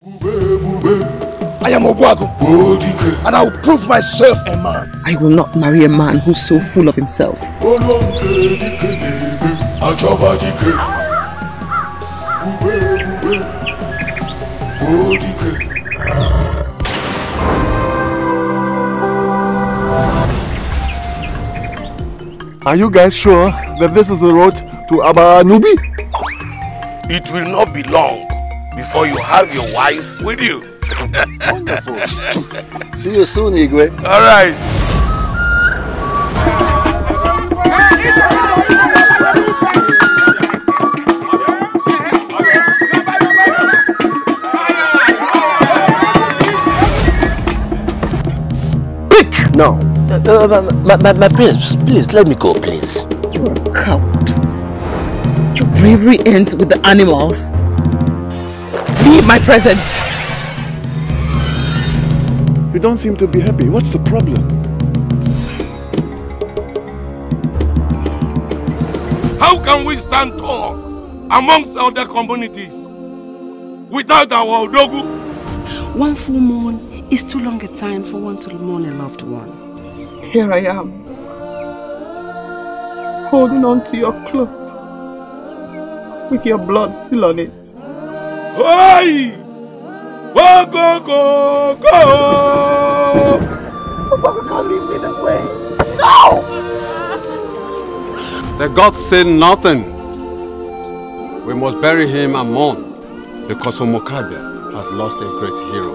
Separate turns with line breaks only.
I am Obuago, and I will prove myself a man.
I will not marry a man who's so full of himself.
Are you guys sure that this is the road to Abanubi?
It will not be long before you have your wife with you.
Wonderful. See you soon, Igwe.
All right.
Speak now.
My prince, please let me go, please.
You're a coward. Your bravery ends with the animals. Leave my presence.
You don't seem to be happy. What's the problem?
How can we stand tall amongst other communities without our Odogu?
One full moon is too long a time for one to mourn a loved one.
Here I am, holding on to your cloak, with your blood still on it.
Oi! Go, go, go, go!
Papa, you can't leave me this way. No!
The gods say nothing. We must bury him and mourn, because Omokabia has lost a great hero.